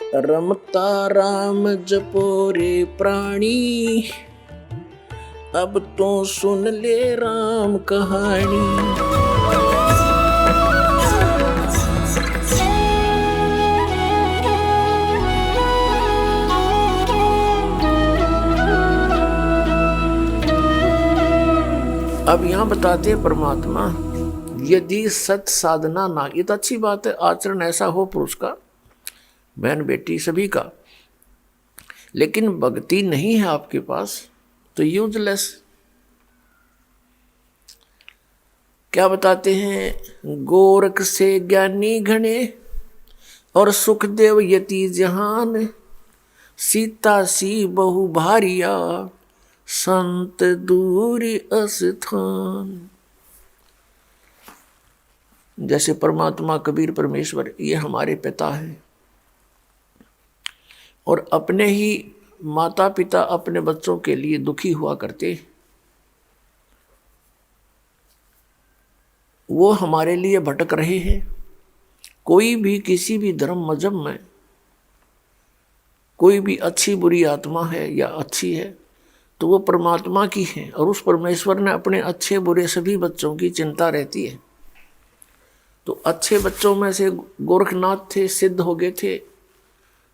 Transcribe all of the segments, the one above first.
रमता राम जपो रे प्राणी, अब तो सुन ले राम कहानी। अब यहां बताते हैं परमात्मा, यदि सत साधना ना, ये तो अच्छी बात है, आचरण ऐसा हो पुरुष का, बहन बेटी सभी का, लेकिन भक्ति नहीं है आपके पास तो यूजलेस। क्या बताते हैं, गोरख से ज्ञानी घने और सुखदेव यति जहान, सीता सी बहु भारिया संत दूरी अस्थान। जैसे परमात्मा कबीर परमेश्वर ये हमारे पिता हैं, और अपने ही माता पिता अपने बच्चों के लिए दुखी हुआ करते, वो हमारे लिए भटक रहे हैं। कोई भी किसी भी धर्म मजहब में कोई भी अच्छी बुरी आत्मा है या अच्छी है तो वो परमात्मा की है, और उस परमेश्वर ने अपने अच्छे बुरे सभी बच्चों की चिंता रहती है। तो अच्छे बच्चों में से गोरखनाथ थे, सिद्ध हो गए थे,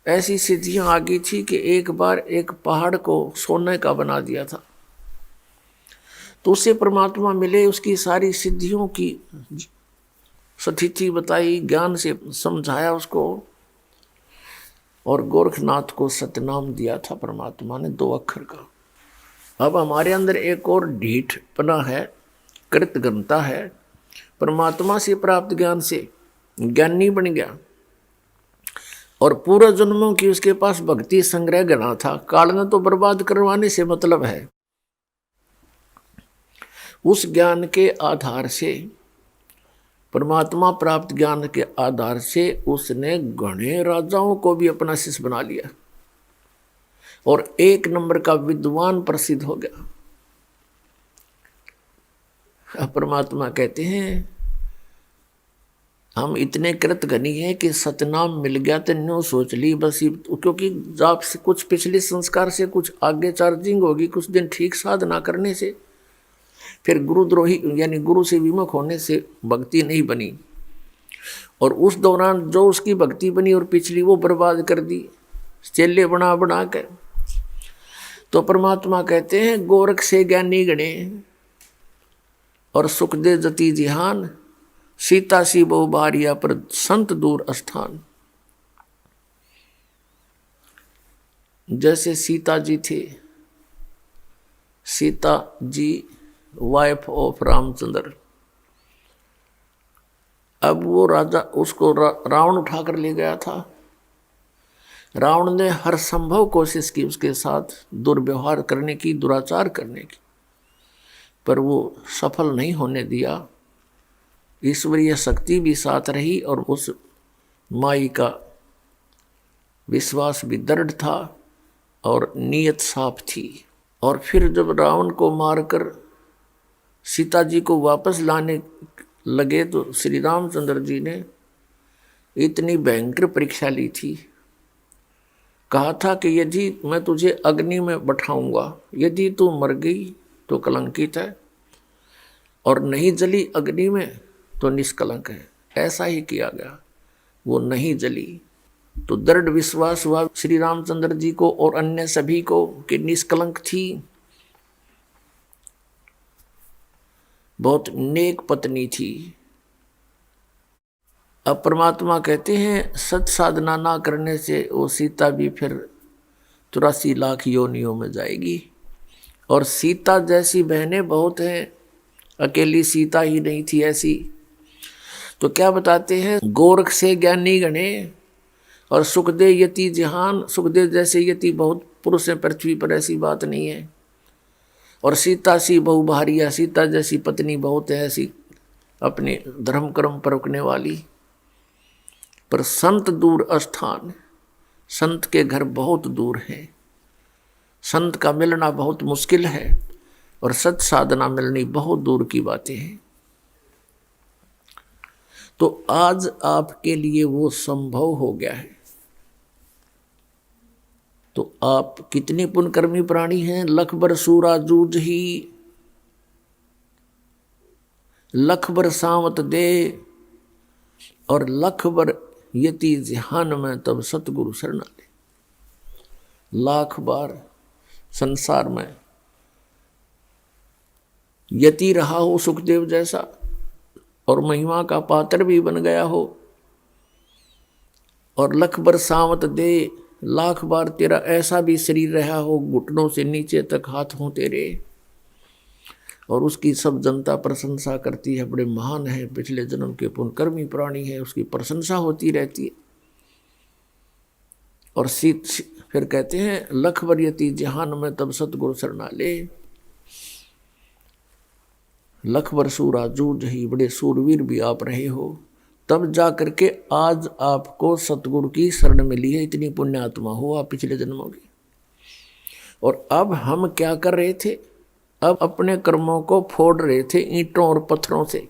ऐसी सिद्धियां आ गई थी कि एक बार एक पहाड़ को सोने का बना दिया था। तो उससे परमात्मा मिले, उसकी सारी सिद्धियों की स्थिति बताई, ज्ञान से समझाया उसको, और गोरखनाथ को सतनाम दिया था परमात्मा ने 2 अक्षर का। अब हमारे अंदर एक और ढीठपना है, कृतज्ञता है, परमात्मा से प्राप्त ज्ञान से ज्ञानी बन गया, और पूर्व जन्मों की उसके पास भक्ति संग्रह गणा था। काल ने तो बर्बाद करवाने से मतलब है, उस ज्ञान के आधार से, परमात्मा प्राप्त ज्ञान के आधार से उसने घने राजाओं को भी अपना शिष्य बना लिया, और 1 नंबर का विद्वान प्रसिद्ध हो गया। अब परमात्मा कहते हैं, हम इतने कृतघ्नी हैं कि सतनाम मिल गया तो न्यू सोच ली बस, क्योंकि आपसे कुछ पिछले संस्कार से कुछ आगे चार्जिंग होगी, कुछ दिन ठीक साधना करने से, फिर गुरुद्रोही यानी गुरु से विमुख होने से भक्ति नहीं बनी, और उस दौरान जो उसकी भक्ति बनी और पिछली वो बर्बाद कर दी चेले बना बना कर। तो परमात्मा कहते हैं, गोरख से ज्ञानी गणे और सुखदेव जति जिहान, सीता सी बहु भारिया पर संत दूर स्थान। जैसे सीता जी थे, सीता जी वाइफ ऑफ रामचंद्र, अब वो राजा उसको रावण उठाकर ले गया था। रावण ने हर संभव कोशिश की उसके साथ दुर्व्यवहार करने की, दुराचार करने की, पर वो सफल नहीं होने दिया। ईश्वरीय शक्ति भी साथ रही, और उस माई का विश्वास भी दृढ़ था, और नीयत साफ थी। और फिर जब रावण को मारकर सीता जी को वापस लाने लगे तो श्री रामचंद्र जी ने इतनी भयंकर परीक्षा ली थी। कहा था कि यदि मैं तुझे अग्नि में बैठाऊंगा, यदि तू मर गई तो कलंकित है, और नहीं जली अग्नि में तो निष्कलंक है। ऐसा ही किया गया, वो नहीं जली, तो दृढ़ विश्वास हुआ श्री रामचंद्र जी को और अन्य सभी को कि निष्कलंक थी, बहुत नेक पत्नी थी। अब परमात्मा कहते हैं, सत साधना ना करने से वो सीता भी फिर 84 लाख योनियों में जाएगी, और सीता जैसी बहनें बहुत हैं, अकेली सीता ही नहीं थी ऐसी। तो क्या बताते हैं, गोरख से ज्ञानी गणे और सुखदेव यति जहान, सुखदेव जैसे यति बहुत पुरुष हैं पृथ्वी पर, ऐसी बात नहीं है, और सीता सी बहु भारिया, सीता जैसी पत्नी बहुत है ऐसी, अपने धर्म कर्म पर रुकने वाली। पर संत दूर स्थान, संत के घर बहुत दूर है, संत का मिलना बहुत मुश्किल है, और सत साधना मिलनी बहुत दूर की बातें हैं। तो आज आपके लिए वो संभव हो गया है। आप कितने पुण्यकर्मी प्राणी हैं। लख बर सूरा जूझ ही, लख बर सावत दे, और लख बर यति जहान में तब सतगुरु शरणा ले। लाख बार संसार में यति रहा हो सुखदेव जैसा, और महिमा का पात्र भी बन गया हो, और लख बर सावत दे, लाख बार तेरा ऐसा भी शरीर रहा हो घुटनों से नीचे तक हाथ हों तेरे, और उसकी सब जनता प्रशंसा करती है, बड़े महान है, पिछले जन्म के पुण्यकर्मी प्राणी है, उसकी प्रशंसा होती रहती है। और फिर कहते हैं लख बर यति जहान में तब सतगुरु शरणा ले। लख बर सूरा जूझ ही, बड़े सूरवीर भी आप रहे हो, तब जा करके आज आपको सतगुरु की शरण मिली है। इतनी पुण्यात्मा हो आप पिछले जन्मों की। और अब हम क्या कर रहे थे, अब अपने कर्मों को फोड़ रहे थे ईंटों और पत्थरों से,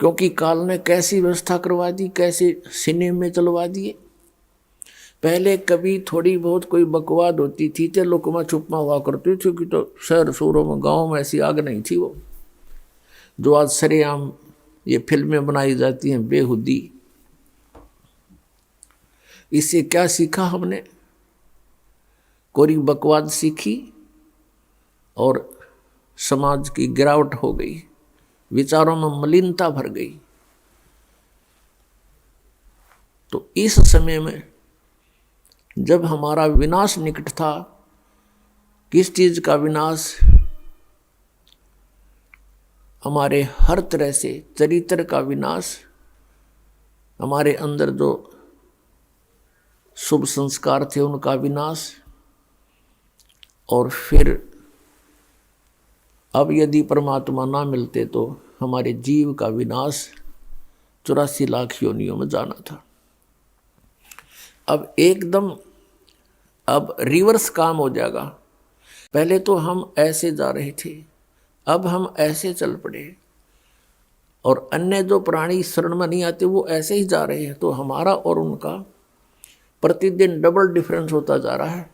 क्योंकि काल ने कैसी व्यवस्था करवा दी, कैसे सीने में चलवा दिए। पहले कभी थोड़ी बहुत कोई बकवाद होती थी तो लुकमा छुपमा हुआ करती थी, कि तो शहर शूरों में गाँव में ऐसी आग नहीं थी वो, जो आज सरेआम ये फिल्में बनाई जाती हैं बेहुदी। इससे क्या सीखा हमने, कोरी बकवाद सीखी और समाज की गिरावट हो गई, विचारों में मलिनता भर गई। तो इस समय में जब हमारा विनाश निकट था, किस चीज का विनाश, हमारे हर तरह से चरित्र का विनाश, हमारे अंदर जो शुभ संस्कार थे उनका विनाश, और फिर अब यदि परमात्मा ना मिलते तो हमारे जीव का विनाश, 84 लाख योनियों में जाना था। अब एकदम अब रिवर्स काम हो जाएगा। पहले तो हम ऐसे जा रहे थे, अब हम ऐसे चल पड़े, और अन्य जो प्राणी शरण में नहीं आते वो ऐसे ही जा रहे हैं। तो हमारा और उनका प्रतिदिन डबल डिफरेंस होता जा रहा है।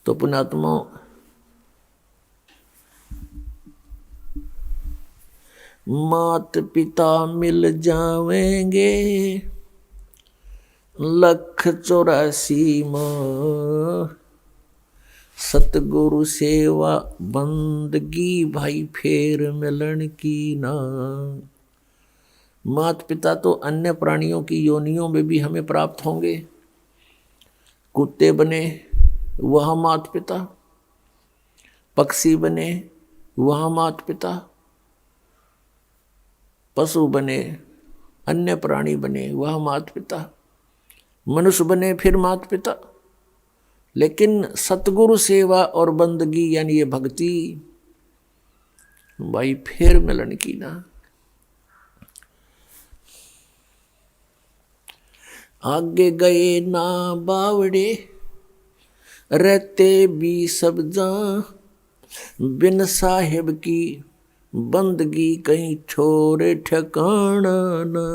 तो पुण्यात्मा, मात पिता मिल जावेंगे लख 84 में, सतगुरु सेवा बंदगी भाई फेर मिलन की ना। मात पिता तो अन्य प्राणियों की योनियों में भी हमें प्राप्त होंगे। कुत्ते बने वह मात पिता, पक्षी बने वह मात पिता, पशु बने, अन्य प्राणी बने वह मात पिता, मनुष्य बने फिर मात पिता। लेकिन सतगुरु सेवा और बंदगी यानी ये भक्ति भाई फिर मिलन की ना। आगे गए ना बावड़े रहते भी सब जा, बिन साहिब की बंदगी कहीं छोरे ठिकाना ना।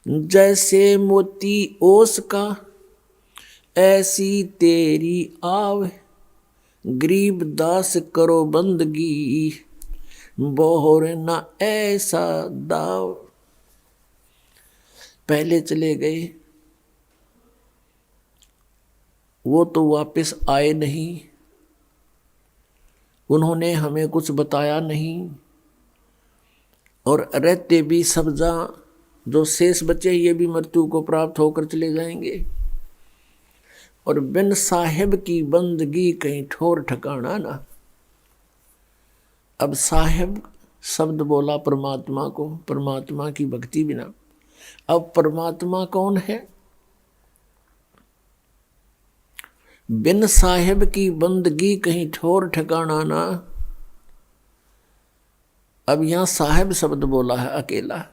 जैसे मोती ओस का ऐसी तेरी आव, गरीब दास करो बंदगी बोहर ना ऐसा दाव। पहले चले गए वो तो वापस आए नहीं, उन्होंने हमें कुछ बताया नहीं, और रहते भी सब जा, जो शेष बचे ये भी मृत्यु को प्राप्त होकर चले जाएंगे। और बिन साहिब की बंदगी कहीं ठोर ठिकाना ना। अब साहिब शब्द बोला परमात्मा को, परमात्मा की भक्ति बिना। अब परमात्मा कौन है? बिन साहिब की बंदगी कहीं ठोर ठिकाना ना। अब यहां साहिब शब्द बोला है अकेला,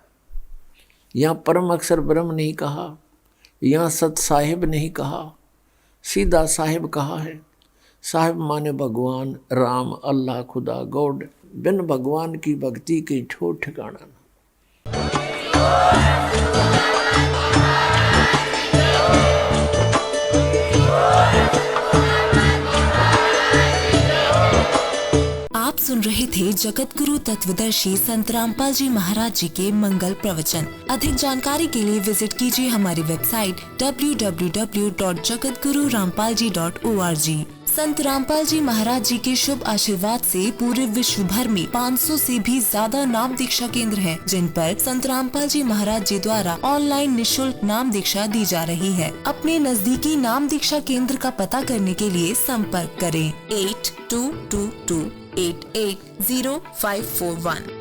यहां परम अक्षर ब्रह्म नहीं कहा, यहां सत साहिब नहीं कहा, सीधा साहिब कहा है। साहिब माने भगवान, राम, अल्लाह, खुदा, गॉड। बिन भगवान की भक्ति की ठोर ठिकाना ना। आप सुन रहे थे जगत गुरु तत्वदर्शी संत रामपाल जी महाराज जी के मंगल प्रवचन। अधिक जानकारी के लिए विजिट कीजिए हमारी वेबसाइट www.jagatgururampalji.org। संत रामपाल जी महाराज जी के शुभ आशीर्वाद से पूरे विश्व भर में 500 से भी ज्यादा नाम दीक्षा केंद्र हैं, जिन पर संत रामपाल जी महाराज जी द्वारा ऑनलाइन निशुल्क नाम दीक्षा दी जा रही है। अपने नजदीकी नाम दीक्षा केंद्र का पता करने के लिए संपर्क करें 8222880541।